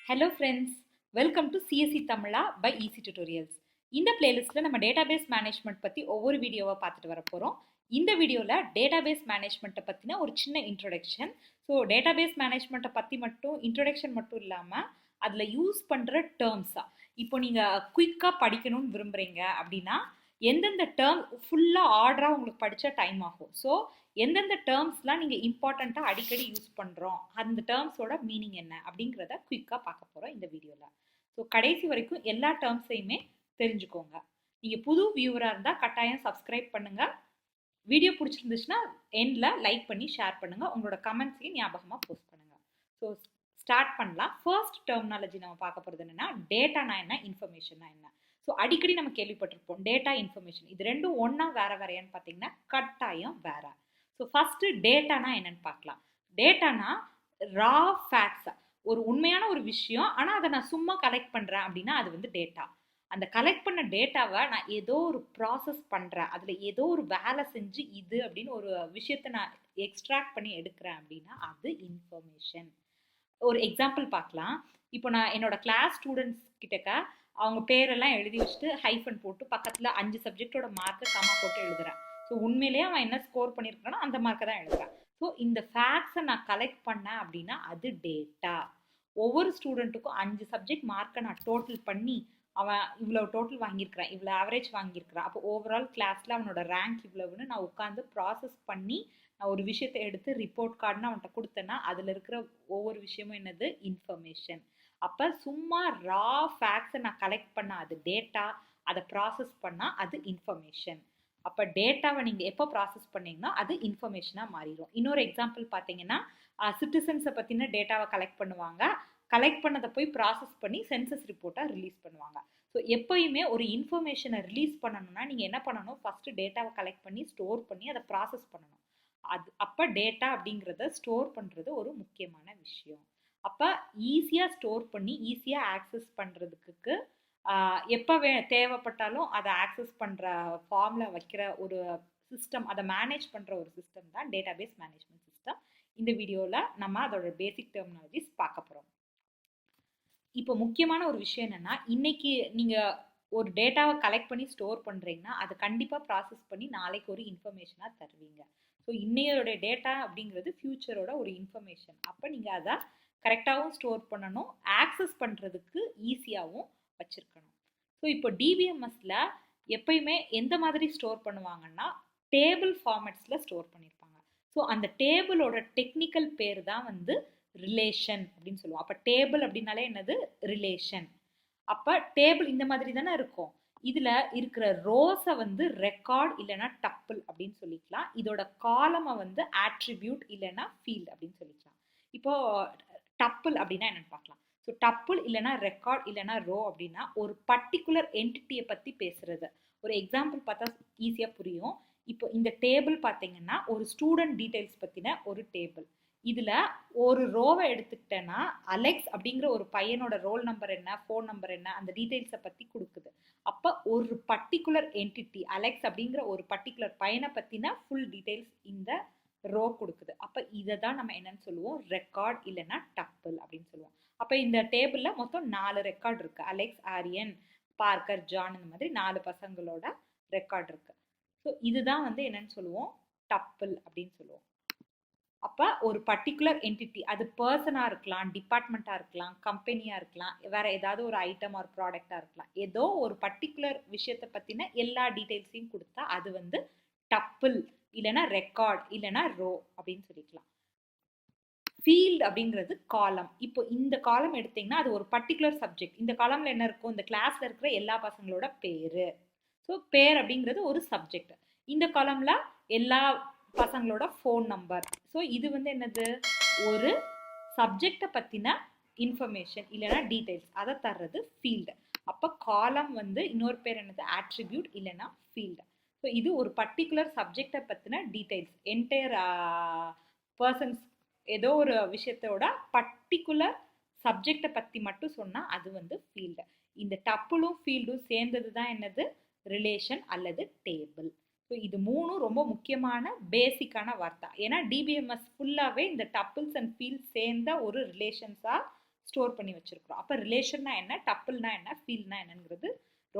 Hello friends, welcome to CSC Tamila by Easy Tutorials. இந்த பிளேலிஸ்ட்ல நம்ம database management பத்தி ஒவ்வொரு வீடியோவா பார்த்துட்டு வர போறோம். இந்த வீடியோல டேட்டாபேஸ் மேனேஜ்மெண்ட்டை பத்தின ஒரு சின்ன இன்ட்ரோடக்ஷன். ஸோ டேட்டாபேஸ் மேனேஜ்மெண்ட்டை பத்தி மட்டும் இன்ட்ரோடக்ஷன் மட்டும் இல்லாம அதுல யூஸ் பண்ற டேர்ம்ஸா இப்போ நீங்க குயிக்கா படிக்கணும்னு விரும்புறீங்க அப்படின்னா எந்தெந்த டேர்ம் ஃபுல்லா ஆர்டரா உங்களுக்கு படிச்சா டைம் ஆகும். ஸோ எந்தெந்த டேர்ம்ஸ்லாம் நீங்கள் இம்பார்ட்டண்ட்டாக அடிக்கடி யூஸ் பண்ணுறோம், அந்த டேர்ம்ஸோட மீனிங் என்ன அப்படிங்கிறத குயிக்காக பார்க்க போகிறோம் இந்த வீடியோவில். ஸோ கடைசி வரைக்கும் எல்லா டேர்ம்ஸையுமே தெரிஞ்சுக்கோங்க. நீங்கள் புது வியூவராக இருந்தால் கட்டாயம் சப்ஸ்கிரைப் பண்ணுங்கள். வீடியோ பிடிச்சிருந்துச்சுன்னா எண்டில் லைக் பண்ணி ஷேர் பண்ணுங்கள். உங்களோட கமெண்ட்ஸையும் ஞாபகமாக போஸ்ட் பண்ணுங்கள். ஸோ ஸ்டார்ட் பண்ணலாம். ஃபர்ஸ்ட் டெர்மினாலஜி நம்ம பார்க்க போகிறது என்னென்னா, டேட்டானா என்ன, இன்ஃபர்மேஷன்னா என்ன. ஸோ அடிக்கடி நம்ம கேள்விப்பட்டிருப்போம் டேட்டா, இன்ஃபர்மேஷன். இது ரெண்டும் ஒன்றா வேறையான்னு பார்த்தீங்கன்னா கட்டாயம் வேற. ஸோ ஃபஸ்ட்டு டேட்டானா என்னன்னு பார்க்கலாம். டேட்டானா ரா ஃபேக்ட்ஸ், ஒரு உண்மையான ஒரு விஷயம், ஆனால் அதை நான் சும்மா கலெக்ட் பண்ணுறேன் அப்படின்னா அது வந்து டேட்டா. அந்த கலெக்ட் பண்ண டேட்டாவை நான் ஏதோ ஒரு ப்ராசஸ் பண்ணுறேன், அதில் ஏதோ ஒரு வேலை செஞ்சு இது அப்படின்னு ஒரு விஷயத்தை நான் எக்ஸ்ட்ராக்ட் பண்ணி எடுக்கிறேன் அப்படின்னா அது இன்ஃபர்மேஷன். ஒரு எக்ஸாம்பிள் பார்க்கலாம். இப்போ நான் என்னோட கிளாஸ் ஸ்டூடெண்ட்ஸ் கிட்டக்க அவங்க பேரெல்லாம் எழுதி வச்சுட்டு ஹைஃபன் போட்டு பக்கத்தில் 5 சப்ஜெக்டோட மார்க்கை கம்மா போட்டு எழுதுறேன். ஸோ உண்மையிலேயே அவன் என்ன ஸ்கோர் பண்ணியிருக்கானோ அந்த மார்க்கை தான் எழுதுறான். ஸோ இந்த ஃபேக்ட்ஸை நான் கலெக்ட் பண்ணேன் அப்படின்னா அது டேட்டா. ஒவ்வொரு ஸ்டூடெண்ட்டுக்கும் 5 சப்ஜெக்ட் மார்க்கை நான் டோட்டல் பண்ணி அவன் இவ்வளோ டோட்டல் வாங்கியிருக்கிறான், இவ்வளோ ஆவரேஜ் வாங்கியிருக்கிறான், அப்போ ஓவரால் கிளாஸில் அவனோட ரேங்க் இவ்வளவுன்னு நான் உட்காந்து ப்ராசஸ் பண்ணி நான் ஒரு விஷயத்தை எடுத்து ரிப்போர்ட் கார்டுன்னு அவன்கிட்ட கொடுத்தேன்னா அதில் இருக்கிற ஒவ்வொரு விஷயமும் என்னது, இன்ஃபர்மேஷன். அப்போ சும்மா ரா ஃபேக்ட்ஸை நான் கலெக்ட் பண்ணால் அது டேட்டா, அதை ப்ராசஸ் பண்ணால் அது இன்ஃபர்மேஷன். அப்போ டேட்டாவை நீங்கள் எப்போ ப்ராசஸ் பண்ணீங்கன்னா அது இன்ஃபர்மேஷனாக மாறிடும். இன்னொரு எக்ஸாம்பிள் பார்த்தீங்கன்னா, சிட்டிசன்ஸை பற்றின டேட்டாவை கலெக்ட் பண்ணுவாங்க, கலெக்ட் பண்ணதை போய் ப்ராசஸ் பண்ணி சென்சஸ் ரிப்போர்ட்டாக ரிலீஸ் பண்ணுவாங்க. ஸோ எப்போயுமே ஒரு இன்ஃபர்மேஷனை ரிலீஸ் பண்ணணும்னா நீங்கள் என்ன பண்ணணும், ஃபஸ்ட்டு டேட்டாவை கலெக்ட் பண்ணி ஸ்டோர் பண்ணி அதை ப்ராசஸ் பண்ணணும். அது அப்போ டேட்டா அப்படிங்கிறத ஸ்டோர் பண்ணுறது ஒரு முக்கியமான விஷயம். அப்போ ஈஸியாக ஸ்டோர் பண்ணி ஈஸியாக ஆக்சஸ் பண்ணுறதுக்கு எப்போ தேவைப்பட்டாலும் அதை ஆக்சஸ் பண்ணுற ஃபார்மில் வைக்கிற ஒரு சிஸ்டம், அதை மேனேஜ் பண்ணுற ஒரு சிஸ்டம் தான் டேட்டாபேஸ் மேனேஜ்மெண்ட் சிஸ்டம். இந்த வீடியோவில் நம்ம அதோட பேசிக் டெர்மினாலஜிஸ் பார்க்க போகிறோம். இப்போ முக்கியமான ஒரு விஷயம் என்னென்னா, இன்னைக்கு நீங்கள் ஒரு டேட்டாவை கலெக்ட் பண்ணி ஸ்டோர் பண்ணுறீங்கன்னா அதை கண்டிப்பாக ப்ராசஸ் பண்ணி நாளைக்கு ஒரு இன்ஃபர்மேஷனாக தருவீங்க. ஸோ இன்னையோட டேட்டா அப்படிங்கிறது ஃப்யூச்சரோட ஒரு இன்ஃபர்மேஷன். அப்போ நீங்கள் அதை கரெக்டாகவும் ஸ்டோர் பண்ணணும், ஆக்சஸ் பண்ணுறதுக்கு ஈஸியாகவும் வச்சுருக்கணும். ஸோ இப்போ டிபிஎம்எஸ்ல எப்பயுமே எந்த மாதிரி ஸ்டோர் பண்ணுவாங்கன்னா டேபிள் ஃபார்மேட்ஸில் ஸ்டோர் பண்ணியிருப்பாங்க. ஸோ அந்த டேபிளோட டெக்னிக்கல் பேர் தான் வந்து ரிலேஷன் அப்படின்னு சொல்லுவோம். அப்போ டேபிள் அப்படின்னாலே என்னது, ரிலேஷன். அப்போ டேபிள் இந்த மாதிரி தானே இருக்கும். இதில் இருக்கிற ரோஸை வந்து ரெக்கார்ட் இல்லைன்னா டப்பிள் அப்படின்னு சொல்லிக்கலாம். இதோட காலமை வந்து ஆட்ரிபியூட் இல்லைன்னா ஃபீல்ட் அப்படின்னு சொல்லிக்கலாம். இப்போ டப்பிள் அப்படின்னா என்னன்னு பார்க்கலாம். ஸோ டப்பிள் இல்லைனா ரெக்கார்ட் இல்லைனா ரோ அப்படின்னா ஒரு பர்டிகுலர் என்டிட்டியை பற்றி பேசுறது. ஒரு எக்ஸாம்பிள் பார்த்தா ஈஸியாக புரியும். இப்போ இந்த டேபிள் பார்த்தீங்கன்னா ஒரு ஸ்டூடெண்ட் டீட்டெயில்ஸ் பற்றின ஒரு டேபிள். இதில் ஒரு ரோவை எடுத்துக்கிட்டேன்னா அலெக்ஸ் அப்படிங்கிற ஒரு பையனோட ரோல் நம்பர் என்ன, ஃபோன் நம்பர் என்ன, அந்த டீட்டெயில்ஸை பற்றி கொடுக்குது. அப்போ ஒரு பர்டிகுலர் என்டிட்டி அலெக்ஸ் அப்படிங்கிற ஒரு பர்டிகுலர் பையனை பற்றின ஃபுல் டீட்டெயில்ஸ் இந்த ரோ கொடுக்குது. அப்போ இதை தான் நம்ம என்னன்னு சொல்லுவோம், ரெக்கார்ட் இல்லைன்னா டப்பிள் அப்படின்னு சொல்லுவோம். அப்போ இந்த டேபிளில் மொத்தம் 4 ரெக்கார்ட் இருக்குது. அலெக்ஸ், ஆரியன், பார்க்கர், ஜான், இந்த மாதிரி 4 பசங்களோட ரெக்கார்ட் இருக்குது. ஸோ இதுதான் வந்து என்னன்னு சொல்லுவோம், டப்பிள் அப்படின்னு சொல்லுவோம். அப்போ ஒரு பர்டிகுலர் என்டிட்டி, அது பர்சனாக இருக்கலாம், டிபார்ட்மெண்ட்டாக இருக்கலாம், கம்பெனியாக இருக்கலாம், வேறு ஏதாவது ஒரு ஐட்டம் ஒரு ப்ராடக்டாக இருக்கலாம், ஏதோ ஒரு பர்டிகுலர் விஷயத்தை பற்றின எல்லா டீட்டெயில்ஸையும் கொடுத்தா அது வந்து டப்பிள் இல்லைன்னா ரெக்கார்ட் இல்லைன்னா ரோ அப்படின்னு சொல்லிக்கலாம். ஃபீல்ட் அப்படிங்கிறது காலம். இப்போ இந்த காலம் எடுத்தீங்கன்னா அது ஒரு பர்டிகுலர் சப்ஜெக்ட். இந்த காலம்ல என்ன இருக்கும், இந்த கிளாஸ்ல இருக்கிற எல்லா பசங்களோட பேரு. ஸோ பேர் அப்படிங்கிறது ஒரு சப்ஜெக்ட். இந்த காலம்ல எல்லா பசங்களோட ஃபோன் நம்பர். ஸோ இது வந்து என்னது, ஒரு சப்ஜெக்டை பற்றின இன்ஃபர்மேஷன் இல்லைன்னா டீட்டெயில்ஸ், அதை தர்றது ஃபீல்டு. அப்போ காலம் வந்து இன்னொரு பேர் என்னது, ஆட்ரிபியூட் இல்லைன்னா ஃபீல்டு. ஸோ இது ஒரு பர்டிகுலர் சப்ஜெக்டை பற்றின டீட்டெயில்ஸ், என்டையர் பர்சன்ஸ் ஏதோ ஒரு விஷயத்தோட பர்டிகுலர் சப்ஜெக்டை பற்றி மட்டும் சொன்னால் அது வந்து ஃபீல்டு. இந்த டப்புளும் ஃபீல்டும் சேர்ந்தது தான் என்னது, ரிலேஷன் அல்லது டேபிள். ஸோ இது மூணும் ரொம்ப முக்கியமான பேசிக்கான வார்த்தை. ஏன்னா டிபிஎம்எஸ் ஃபுல்லாகவே இந்த டப்பிள்ஸ் அண்ட் ஃபீல்ட்ஸ் சேர்ந்த ஒரு ரிலேஷன்ஸாக ஸ்டோர் பண்ணி வச்சிருக்கிறோம். அப்போ ரிலேஷன்னா என்ன, டப்பிள்னா என்ன, ஃபீல்ட்னா என்னங்கிறது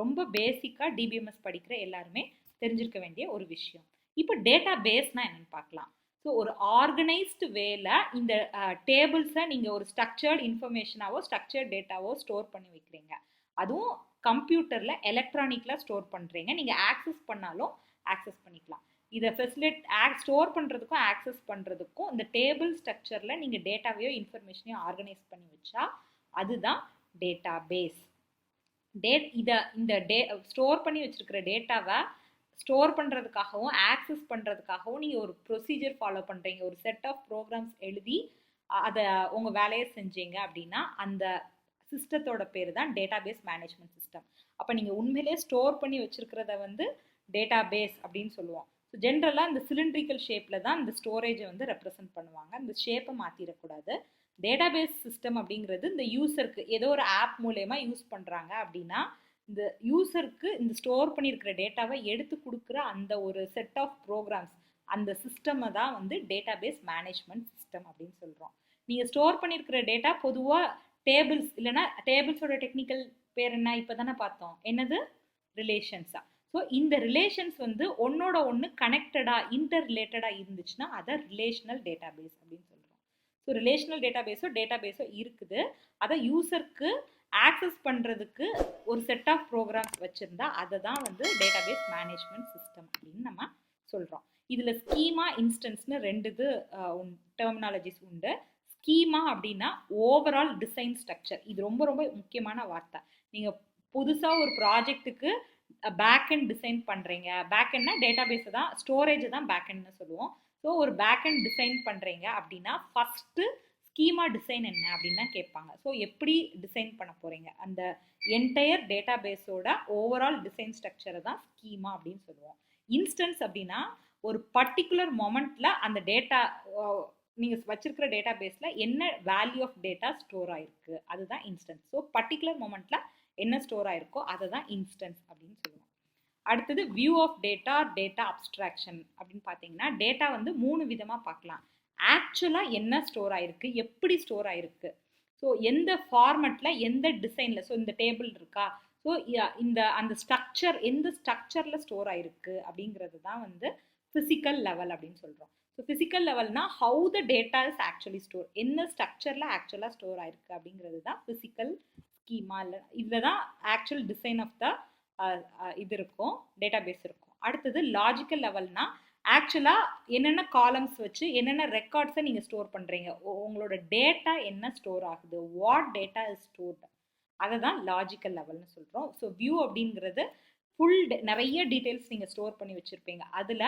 ரொம்ப பேசிக்காக டிபிஎம்எஸ் படிக்கிற எல்லாருமே தெரிஞ்சிருக்க வேண்டிய ஒரு விஷயம். இப்போ டேட்டா பேஸ்னா என்னன்னு பார்க்கலாம். ஸோ ஒரு ஆர்கனைஸ்டு வேல இந்த டேபிள்ஸை நீங்கள் ஒரு ஸ்ட்ரக்சர்ட் இன்ஃபர்மேஷனாவோ ஸ்ட்ரக்சர்ட் டேட்டாவோ ஸ்டோர் பண்ணி வைக்கிறீங்க. அதுவும் கம்ப்யூட்டரில் எலக்ட்ரானிக்கில் ஸ்டோர் பண்ணுறீங்க. நீங்கள் ஆக்சஸ் பண்ணாலும் ஆக்சஸ் பண்ணிக்கலாம். இதை ஸ்டோர் பண்ணுறதுக்கும் ஆக்சஸ் பண்ணுறதுக்கும் இந்த டேபிள் ஸ்ட்ரக்சரில் நீங்கள் டேட்டாவையோ இன்ஃபர்மேஷனையோ ஆர்கனைஸ் பண்ணி வச்சா அதுதான் டேட்டா பேஸ். ஸ்டோர் பண்ணி வச்சிருக்கிற டேட்டாவை ஸ்டோர் பண்ணுறதுக்காகவும் ஆக்சஸ் பண்ணுறதுக்காகவும் நீங்கள் ஒரு ப்ரொசீஜர் ஃபாலோ பண்ணுறீங்க, ஒரு செட் ஆஃப் ப்ரோக்ராம்ஸ் எழுதி அதை உங்கள் வேலையை செஞ்சீங்க அப்படின்னா அந்த சிஸ்டத்தோட பேர் தான் டேட்டா பேஸ் மேனேஜ்மெண்ட் சிஸ்டம். அப்போ நீங்கள் உண்மையிலே ஸ்டோர் பண்ணி வச்சிருக்கிறத வந்து டேட்டா பேஸ் அப்படின்னு சொல்லுவோம். ஸோ ஜென்ரலாக இந்த சிலிண்ட்ரிக்கல் ஷேப்பில் தான் இந்த ஸ்டோரேஜை வந்து ரெப்ரசென்ட் பண்ணுவாங்க. இந்த ஷேப்பை மாற்றிடக்கூடாது. டேட்டாபேஸ் சிஸ்டம் அப்படிங்கிறது இந்த யூசருக்கு ஏதோ ஒரு ஆப் மூலயமா யூஸ் பண்ணுறாங்க அப்படின்னா இந்த யூசருக்கு இந்த ஸ்டோர் பண்ணியிருக்கிற டேட்டாவை எடுத்து கொடுக்குற அந்த ஒரு செட் ஆஃப் ப்ரோக்ராம்ஸ், அந்த சிஸ்டமை தான் வந்து டேட்டாபேஸ் மேனேஜ்மெண்ட் சிஸ்டம் அப்படின்னு சொல்கிறோம். நீங்கள் ஸ்டோர் பண்ணியிருக்கிற டேட்டா பொதுவாக டேபிள்ஸ் இல்லைன்னா டேபிள்ஸோட டெக்னிக்கல் பேர் என்ன இப்போ தானே பார்த்தோம், என்னது ரிலேஷன்ஸா. ஸோ இந்த ரிலேஷன்ஸ் வந்து ஒன்னோட ஒன்று கனெக்டடாக இன்டர் ரிலேட்டடாக இருந்துச்சுன்னா அதை ரிலேஷனல் டேட்டாபேஸ் அப்படின்னு சொல்கிறோம். ஸோ ரிலேஷனல் டேட்டாபேஸோ இருக்குது. அதை யூசருக்கு ஆக்சஸ் பண்ணுறதுக்கு ஒரு செட் ஆஃப் ப்ரோக்ராம்ஸ் வச்சுருந்தா அதை தான் வந்து டேட்டாபேஸ் மேனேஜ்மெண்ட் சிஸ்டம் அப்படின்னு நம்ம சொல்கிறோம். இதில் ஸ்கீமா இன்ஸ்டன்ஸ்னு ரெண்டு டெர்மினாலஜிஸ் உண்டு. ஸ்கீமா அப்படின்னா ஓவரால் டிசைன் ஸ்ட்ரக்சர். இது ரொம்ப ரொம்ப முக்கியமான வார்த்தை. நீங்கள் புதுசாக ஒரு ப்ராஜெக்ட்டுக்கு பேக்எண்ட் டிசைன் பண்ணுறீங்க, பேக்எண்ட்னா டேட்டாபேஸை தான், ஸ்டோரேஜை தான் பேக்எண்ட்னு சொல்லுவோம். ஸோ ஒரு பேக்எண்ட் டிசைன் பண்ணுறீங்க அப்படின்னா ஃபஸ்ட்டு ஸ்கீமா டிசைன் என்ன அப்படின்னு தான் கேட்பாங்க. ஸோ எப்படி டிசைன் பண்ண போகிறீங்க, அந்த என்டையர் டேட்டாபேஸோட ஓவரால் டிசைன் ஸ்ட்ரக்சரை தான் ஸ்கீமா அப்படின்னு சொல்லுவோம். இன்ஸ்டன்ஸ் அப்படின்னா ஒரு பர்டிகுலர் மொமெண்ட்டில் அந்த டேட்டா நீங்கள் வச்சிருக்கிற டேட்டாபேஸில் என்ன வேல்யூ ஆஃப் டேட்டா ஸ்டோர் ஆகிருக்கு அதுதான் இன்ஸ்டன்ஸ். ஸோ பர்டிகுலர் மொமெண்ட்டில் என்ன ஸ்டோர் ஆகிருக்கோ அதை தான் இன்ஸ்டன்ஸ் அப்படின்னு சொல்லுவோம். அடுத்தது view of data, data abstraction அப்படின்னு பார்த்தீங்கன்னா டேட்டா வந்து 3 விதமாக பார்க்கலாம். ஆக்சுவலாக என்ன ஸ்டோர் ஆகிருக்கு, எப்படி ஸ்டோர் ஆகிருக்கு, ஸோ எந்த ஃபார்மெட்டில் எந்த டிசைனில், ஸோ இந்த டேபிள் இருக்கா, ஸோ அந்த ஸ்ட்ரக்சர் எந்த ஸ்ட்ரக்சரில் ஸ்டோர் ஆகிருக்கு அப்படிங்கிறது தான் வந்து ஃபிசிக்கல் லெவல் அப்படின்னு சொல்கிறோம். ஸோ ஃபிசிக்கல் லெவல்னா how the data is actually store, என்ன ஸ்ட்ரக்சரில் ஆக்சுவலாக ஸ்டோர் ஆகிருக்கு அப்படிங்கிறது தான் ஃபிசிக்கல் ஸ்கீமா. இல்லை இதில் தான் ஆக்சுவல் டிசைன் ஆஃப் த இது இருக்கும், டேட்டாபேஸ் இருக்கும். அடுத்தது லாஜிக்கல் லெவல்னா ஆக்சுவலாக என்னென்ன காலம்ஸ் வச்சு என்னென்ன ரெக்கார்ட்ஸை நீங்கள் ஸ்டோர் பண்ணுறீங்க, உங்களோட டேட்டா என்ன ஸ்டோர் ஆகுது, வாட் டேட்டா இஸ் ஸ்டோர்டு, அதை தான் லாஜிக்கல் லெவல்னு சொல்கிறோம். ஸோ வியூ அப்படிங்கிறது நிறைய டீட்டெயில்ஸ் நீங்கள் ஸ்டோர் பண்ணி வச்சுருப்பீங்க, அதில்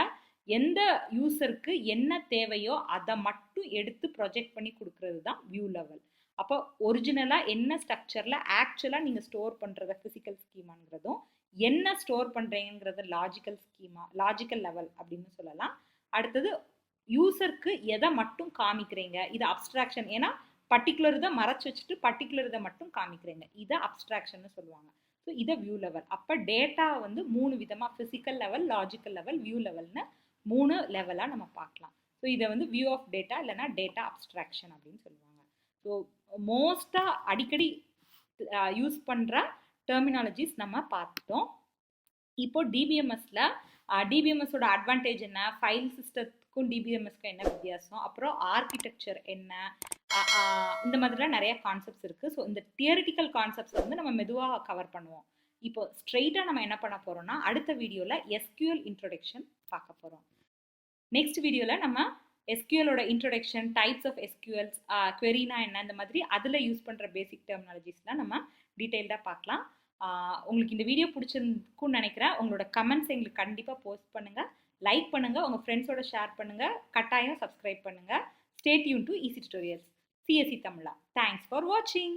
எந்த யூசருக்கு என்ன தேவையோ அதை மட்டும் எடுத்து ப்ரொஜெக்ட் பண்ணி கொடுக்கறது தான் வியூ லெவல். அப்போ ஒரிஜினலாக என்ன ஸ்ட்ரக்சரில் ஆக்சுவலாக நீங்கள் ஸ்டோர் பண்ணுறத ஃபிசிக்கல் ஸ்கீமாங்கிறதும் என்ன ஸ்டோர் பண்ணுறீங்கிறது லாஜிக்கல் லெவல் அப்படின்னு சொல்லலாம். அடுத்தது யூசருக்கு எதை மட்டும் காமிக்கிறீங்க, இது அப்ஸ்ட்ராக்ஷன். ஏன்னா பர்டிகுலர் இதை மறைச்சு வச்சுட்டு பர்டிகுலர் இதை மட்டும் காமிக்கிறீங்க, இதை அப்ஸ்ட்ராக்ஷன் சொல்லுவாங்க. ஸோ இதை வியூ லெவல். அப்போ டேட்டா வந்து 3 விதமாக physical level, logical level, view லெவல்னு 3 லெவலாக நம்ம பார்க்கலாம். ஸோ இதை வந்து வியூ ஆஃப் டேட்டா இல்லைனா டேட்டா அப்ஸ்ட்ராக்ஷன் அப்படின்னு சொல்லுவாங்க. ஸோ மோஸ்ட்டாக அடிக்கடி யூஸ் பண்ணுற டெர்மினாலஜிஸ் நம்ம பார்த்துட்டோம். இப்போ டிபிஎம்எஸோட அட்வான்டேஜ் என்ன, ஃபைல் சிஸ்டத்துக்கும் டிபிஎம்எஸ்க்கும் என்ன வித்தியாசம், அப்புறம் ஆர்கிடெக்சர் என்ன, இந்த மாதிரிலாம் நிறைய கான்செப்ட்ஸ் இருக்குது. ஸோ இந்த தியரிட்டிக்கல் கான்செப்ட்ஸ் வந்து நம்ம மெதுவாக கவர் பண்ணுவோம். இப்போ ஸ்ட்ரெயிட்டாக நம்ம என்ன பண்ண போகிறோம்னா அடுத்த வீடியோவில் எஸ்கியூஎல் இன்ட்ரோடக்ஷன் பார்க்க போகிறோம். நெக்ஸ்ட் வீடியோவில் நம்ம எஸ்கியூஎலோட இன்ட்ரோடக்ஷன், டைப்ஸ் ஆஃப் எஸ்கியூஎல்ஸ், queryனா என்ன, இந்த மாதிரி அதில் யூஸ் பண்ணுற பேசிக் டெர்மினாலஜிஸ்லாம் நம்ம டீட்டெயில்டாக பார்க்கலாம். உங்களுக்கு இந்த வீடியோ பிடிச்சிருக்குன்னு நினைக்கிறேன். உங்களோட கமெண்ட்ஸ் எங்களுக்கு கண்டிப்பாக போஸ்ட் பண்ணுங்கள், லைக் பண்ணுங்கள், உங்கள் ஃப்ரெண்ட்ஸோட ஷேர் பண்ணுங்கள், கட்டாயம் சப்ஸ்கிரைப் பண்ணுங்கள். Stay tune to easy tutorials, CSC Tamizha. Thanks for வாட்சிங்.